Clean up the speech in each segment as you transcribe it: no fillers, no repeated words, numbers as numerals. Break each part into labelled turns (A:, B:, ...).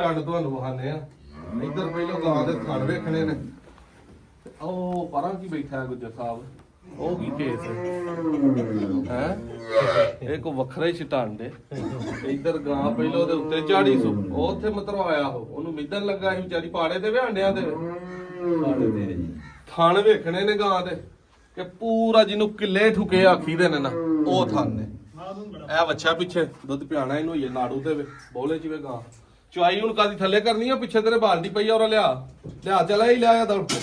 A: ਕੰਡ ਤੁਹਾਨੂੰ ਵਿਖਾਣੇ ਆ। ਇੱਧਰ ਪਹਿਲਾਂ ਗਾਂ ਦੇ ਥਣ ਵੇਖਣੇ ਨੇ। ਉਹ ਪਰਾਂ ਕੀ ਬੈਠਾ ਗੁੱਜਰ ਸਾਹਿਬ, ਉਹ ਕੀ ਕੇਸ ਹੈ? ਇਹ ਕੋ ਵੱਖਰਾ ਹੀ ਛਟਾਂਡੇ। ਇੱਧਰ ਗਾਂ ਪਹਿਲਾਂ ਉਹਦੇ ਉੱਤੇ ਝਾੜੀ ਸੋ, ਉਹ ਉੱਥੇ ਮਤਰਵਾਇਆ ਉਹਨੂੰ ਮਿੱਧਣ ਲੱਗਾ ਸੀ ਵਿਚਾਰੀ ਪਾੜੇ ਤੇ ਵਿਹਾਂਡਿਆਂ ਦੇ ਥਣ ਵੇਖਣੇ ਨੇ ਗਾਂ ਦੇ ਕਿ ਪੂਰਾ ਜਿਹਨੂੰ ਕਿੱਲੇ ਠੁਕੇ ਆਖੀ ਦੇ ਨੇ ਨਾ, ਉਹ ਥਣ ਨੇ। ਇਹ ਵੱਛਾ ਪਿੱਛੇ ਦੁੱਧ ਪਿਆਣਾ ਇਹਨੂੰ ਹੀ ਨਾੜੂ ਤੇ ਬੋਲੇ ਚ ਵੇ ਗਾਂ। ਚੁਆਈ ਹੁਣ ਕਾਦੀ ਥੱਲੇ ਕਰਨੀ ਆ, ਪਿੱਛੇ ਤੇਰੇ ਬਾਲਟੀ ਪਈ ਆ, ਉਹ ਲਿਆ ਚਲਾ ਹੀ ਲਿਆ ਦੌੜ ਕੇ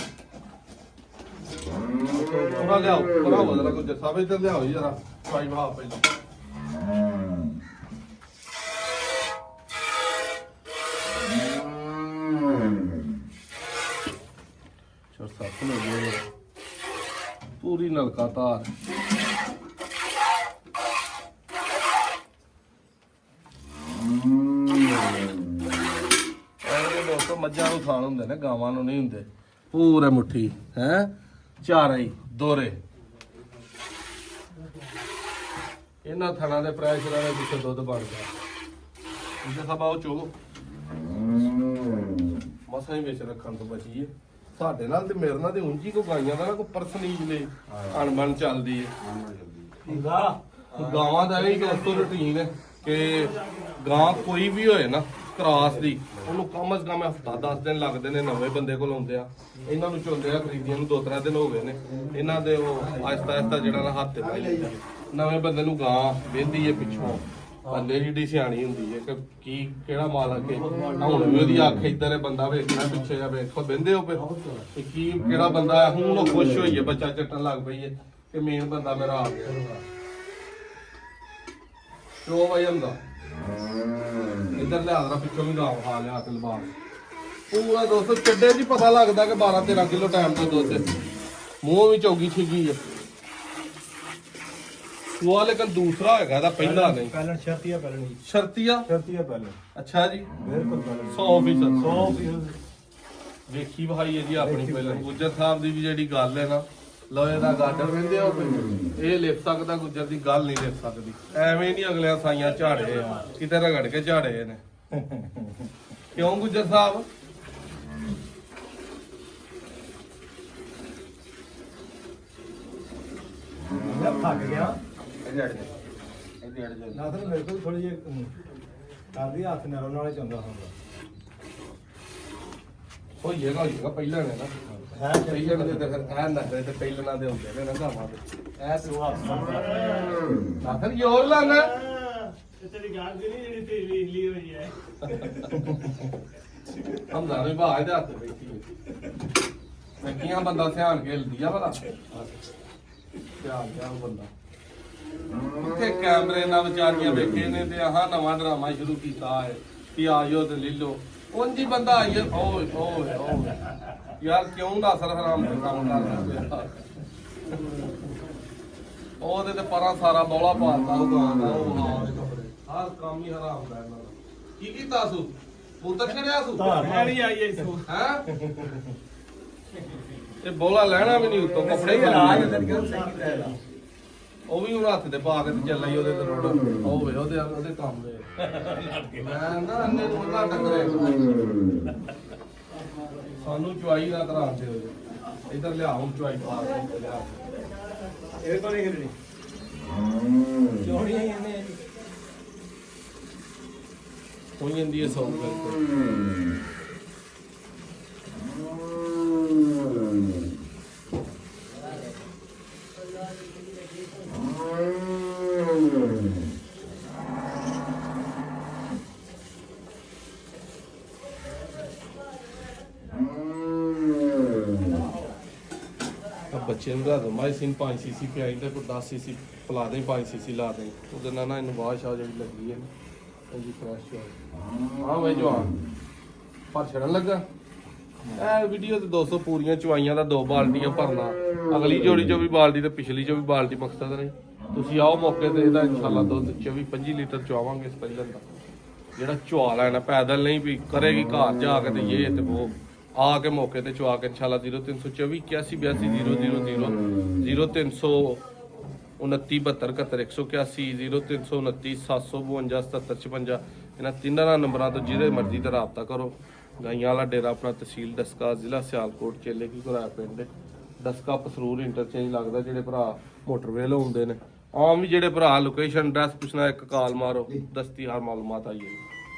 A: ਥੋੜਾ ਲਿਆਓ ਭਰਾ ਬਦਲਾ ਕੋ ਜੱਸਾ ਵੇ ਤੇ ਲਿਆਓ ਜਰਾ ਚੁਆਈ ਬਹਾ ਪਹਿਲਾਂ। ਚਲ ਸੱਤ ਹੋ ਗਏ ਪੂਰੀ ਨਲਕਾ ਤਾਰ। ਦੋਸਤੋ ਮੱਝਾਂ ਨੂੰ ਥਾਣ ਹੁੰਦੇ ਨੇ, ਗਾਵਾਂ ਨੂੰ ਨਹੀਂ ਹੁੰਦੇ। ਪੂਰੇ ਮੁੱਠੀ ਹੈ ਚਾਰੇ ਹੀ ਦੋਰੇ। ਇਹਨਾਂ ਥਣਾਂ ਦੇ ਪ੍ਰੈਸ਼ਰਾਂ ਦੇ ਪਿੱਛੇ ਦੁੱਧ ਬਣਦਾ। ਇਹਦੇ ਸਭਾ ਉਹ ਚੋਲੋ ਮਸਾਂ ਹੀ ਵਿੱਚ ਰੱਖਣ ਤੋਂ ਬਚੀਏ। ਸਾਡੇ ਨਾਲ ਤੇ ਮੇਰੇ ਨਾਲ ਤੇ ਉਂਝੀ ਕੋ ਗਾਈਆਂ ਦਾ ਨਾ ਕੋਈ ਪਰਸਨੀਜ ਨੇ ਅਣਬਣ ਚੱਲਦੀ ਹੈ। ਗਾਵਾਂ ਦਾ ਇਹ ਦੋਸਤੋ ਰੁਟੀਨ ਹੈ ਕਿ ਗਾਂ ਕੋਈ ਵੀ ਹੋਏ ਨਾ ਕ੍ਰਾਸ ਦੀ, ਉਹਨੂੰ ਕਮ ਸੇ ਕਮ ਹਫਤਾ 10 ਦਿਨ ਲੱਗਦੇ ਨੇ। ਨਵੇਂ ਬੰਦੇ ਕੋਲ ਆਉਂਦੇ ਆ, ਇਹਨਾਂ ਨੂੰ ਚੁੰਦੇ ਆ ਖਰੀਦੀਆਂ ਨੂੰ 2-3 ਦਿਨ ਹੋ ਗਏ ਨੇ। ਇਹਨਾਂ ਦੇ ਉਹ ਆਹਿਸਤਾ ਜਿਹੜਾ ਨਾ ਹੱਥ ਤੇ ਪਾਈ ਜਾਂਦੀ ਹੈ। ਨਵੇਂ ਬੰਦੇ ਨੂੰ ਗਾਂ ਵੇਂਦੀ ਹੈ ਪਿੱਛੋਂ, ਹੱਲੇ ਜਿਹੜੀ ਸਿਆਣੀ ਹੁੰਦੀ ਹੈ ਕਿ ਕੀ ਕਿਹੜਾ ਮਾਲ ਅੱਗੇ। ਹੁਣ ਵੀ ਉਹਦੀ ਅੱਖ ਇੱਧਰ ਹੈ, ਬੰਦਾ ਵੇਖਣਾ ਪਿੱਛੇ ਆ ਵੇਖੋ ਬਹਿੰਦੇ ਹੋ ਪਏ ਕੀ ਕਿਹੜਾ ਬੰਦਾ ਹੈ। ਹੁਣ ਉਹ ਖੁਸ਼ ਹੋਈ ਹੈ, ਬੱਚਾ ਚੱਟਣ ਲੱਗ ਪਈ ਹੈ ਕਿ ਮੇਨ ਬੰਦਾ ਮੇਰਾ ਆ ਗਿਆ। ਸ਼ੋ ਵਈ ਹੁੰਦਾ ਇੱਧਰ ਲਿਆ ਦਰਾ ਪਿੱਛੋਂ ਵੀ ਗਾਂ ਖਾ ਲਿਆ ਤੇ ਲਵਾ ਪੂਰਾ ਦੋਸਤੋ ਚੱਡੇ ਜੀ ਪਤਾ ਲੱਗਦਾ ਕਿ 12-13 ਕਿਲੋ ਟਾਈਮ ਤੋਂ ਦੁੱਧ ਮੂੰਹ ਵੀ ਚੌਗੀ ਛਿੱਗੀ ਹੈ। ਸੂਆ ਲੇਕਿਨ ਦੂਸਰਾ ਹੈਗਾ ਇਹਦਾ, ਪਹਿਲਾ ਨਹੀਂ।
B: ਪਹਿਲਾਂ ਸ਼ਰਤੀਆ ਪਹਿਲਾਂ ਨਹੀਂ
A: ਸ਼ਰਤੀਆ
B: ਪਹਿਲਾਂ।
A: ਅੱਛਾ ਜੀ
B: ਬਿਲਕੁਲ ਪਹਿਲਾਂ
A: 100% ਵੇਖੀ ਵਹਾਈ ਹੈ ਜੀ ਆਪਣੀ ਪਹਿਲਾਂ। ਗੁੱਜਰ ਸਾਹਿਬ ਦੀ ਵੀ ਜਿਹੜੀ ਗੱਲ ਹੈ ਨਾ, ਲੋਹੇ ਦਾ ਗਾਡਰ ਕਹਿੰਦੇ ਹੋ ਇਹ ਲਿਪ ਸਕਦਾ, ਗੁੱਜਰ ਦੀ ਗੱਲ ਨਹੀਂ ਲਿਪ ਸਕਦੀ। ਐਵੇਂ ਨਹੀਂ ਅਗਲਿਆਂ ਸਾਈਆਂ ਝਾੜੇ ਆ, ਕਿਤੇ ਰਗੜ ਕੇ ਝਾੜੇ ਨੇ। ਕਿਉਂ ਗੁੱਜਰ ਸਾਹਿਬ?
B: ਮੈਂ ਥੱਕ ਗਿਆ
A: ਇਹਦੇ
B: ਨਾ ਤਾਂ ਮੇਰੇ ਕੋਲ ਥੋੜੀ ਜਿਹੀ ਕਰਦੀ ਹੱਥ ਨਰਮ ਨਾਲੇ ਚੰਦਾ ਹੁੰਦਾ
A: ਹੋਈਏਗਾ ਪਹਿਲਾਂ ਨੇ ਨਾ
B: ਹੈ।
A: ਪਹਿਲਾਂ ਦੇ ਤੇ ਫਿਰ ਐ ਨਖਰੇ ਤੇ ਪਹਿਲਾਂ ਦੇ ਹੁੰਦੇ ਨੇ ਨਾ ਗਾਵਾਂ ਦੇ। ਐ ਤੇ ਨਾ ਫਿਰ ਯੋਰ ਲਾਣਾ
C: ਤੇਰੀ ਗੱਲ ਜਿਹੜੀ ਜਿਹੜੀ ਤੇਰੀ ਲਈ ਹੋਈ ਹੈ।
A: ਹਮ ਨਾ ਵੀ ਬਾਹਰ ਦੇ ਹੱਥ ਬੈਠੀ ਹੈ। ਵੇਖੀਆਂ ਬੰਦਾ ਧਿਆਨ ਖੇਲਦੀ ਆ ਭਲਾ ਧਿਆਨ ਬੰਦਾ ਕਿੱਥੇ ਕੈਮਰੇ ਨਾਲ ਵਿਚਾਰੀਆਂ ਵੇਖੇ ਨੇ ਤੇ ਆਹ ਨਵਾਂ ਡਰਾਮਾ ਸ਼ੁਰੂ ਕੀਤਾ ਹੈ ਕਿ ਆਇਓ ਤੇ ਲੈ ਲਓ। ਉਂਝ ਹੀ ਬੰਦਾ ਆਈਏ ਓਏ ਓਏ ਓਏ ਯਾਰ ਕਿਉਂ ਨਾ ਅਸਰ ਹਰਾਮ ਦੇ ਕੰਮ ਕਰਦਾ। ਉਹਦੇ ਤੇ ਪਰਾਂ ਸਾਰਾ ਬੌਲਾ ਪਾਤਾ ਉਹ ਗਾਂ ਦਾ। ਉਹ ਹਰ ਕੰਮ ਹੀ ਹਰਾਮ ਦਾ ਇਹਨਾਂ ਦਾ। ਕੀ ਕੀਤਾ ਸੂ ਪੁੱਤਰ ਛੜਿਆ ਸੂ
C: ਐੜੀ ਆਈ ਐ ਸੋ
A: ਹੈ ਤੇ ਬੋਲਾ ਲੈਣਾ ਵੀ ਨਹੀਂ ਉੱਤੋਂ ਕੱਪੜੇ ਉਹ ਵੀ ਉਹ ਹੱਥ ਤੇ ਪਾ ਕੇ ਤੇ ਚੱਲਾ ਹੀ ਉਹਦੇ ਤੇ ਰੋੜ ਉਹ ਵੇ ਉਹਦੇ ਕੰਮ ਦੇ ਮੈਂ ਨਾ ਅੰਨੇ ਨੂੰ ਨਾ ਟੱਕਰੇ ਸਾਨੂੰ ਚੁਆਈ ਦਾ ਕਰਾ ਦੇ ਇਧਰ ਲਿਆ ਹੁਣ ਚੁਆਈ ਪਾ ਕੇ ਲਿਆ
B: ਇਹ ਕੋਲ ਨਹੀਂ ਖੇਡਣੀ ਚੋੜੀਆਂ ਹੀ ਆਨੇ
A: ਹੋ ਜਾਂਦੀ ਹੈ 100 ਰੁਪਏ ਬੱਚੇ ਨੂੰ ਰਾਤ ਮਾਈਸਿਨ 5 ਸੀਸੀ ਪਿਆਈ ਤੇ ਕੋਈ 10 ਸੀਸੀ ਪਲਾ ਦੇ 5 ਸੀਸੀ ਲਾ ਦੇ ਉਹਦੇ ਨਾਲ ਨਾ ਇਹਨੂੰ ਬਾਅਦ ਸ਼ਾਹ ਜਿਹੜੀ ਲੱਗੀ ਹੈ ਇਹਦੀ ਫਰੈਸ਼ ਹੋ ਹਾਂ ਵੇ ਜਵਾਨ ਪਰ ਛੜਨ ਲੱਗਾ। ਇਹ ਵੀਡੀਓ ਤੇ 200 ਪੂਰੀਆਂ ਚਵਾਈਆਂ ਦਾ 2 ਬਾਲਟੀਆਂ ਭਰਨਾ, ਅਗਲੀ ਜੋੜੀ ਚੋਂ ਵੀ ਬਾਲਟੀ ਤੇ ਪਿਛਲੀ ਚੋਂ ਵੀ ਬਾਲਟੀ ਮਕਸਦ ਨਹੀਂ। ਤੁਸੀਂ ਆਓ ਮੌਕੇ ਤੇ ਇਹਦਾ ਇਨਸ਼ਾਅੱਲਾ ਦੁੱਧ 24-25 ਲੀਟਰ ਚਵਾਵਾਂਗੇ ਇਸ ਪਹਿਲਾਂ ਦਾ ਜਿਹੜਾ ਚਵਾ ਲੈਣਾ ਪੈਦਲ ਨਹੀਂ ਵੀ ਕਰੇਗੀ ਘਰ ਜਾ ਕੇ ਤੇ ਇਹ ਤੇ ਉਹ ਆ ਕੇ ਮੌਕੇ ਤੇ ਚਵਾ ਕੇ ਇਨਸ਼ਾਅੱਲਾ 0324 81 82 000 0300 29 72 71 181 0329 752 77 56 ਇਹਨਾਂ ਤਿੰਨਾਂ ਨੰਬਰਾਂ ਤੋਂ ਜਿਹਦੇ ਮਰਜ਼ੀ ਤੇ ਰਾਬਤਾ ਕਰੋ। ਗਾਈਆਂ ਵਾਲਾ ਡੇਰਾ ਆਪਣਾ ਤਹਿਸੀਲ ਡਸਕਾ, ਜ਼ਿਲ੍ਹਾ ਸਿਆਲਕੋਟ, ਚੇਲੇ ਕੀ ਘੁਰਾਇਆ ਪਿੰਡ, ਡਸਕਾ ਪਸਰੂਰ ਇੰਟਰਚੇਂਜ ਲੱਗਦਾ। ਜਿਹੜੇ ਭਰਾ ਮੋਟਰਵੇਲ ਹੁੰਦੇ ਨੇ, ਆਮ ਵੀ ਜਿਹੜੇ ਭਰਾ ਲੋਕੇਸ਼ਨ ਐਡਰੈਸ ਪੁੱਛਣਾ, ਇੱਕ ਕਾਲ ਮਾਰੋ, ਦਸਤੀ ਹਰ ਮਾਲੂਮਾਤ ਆਈਏ।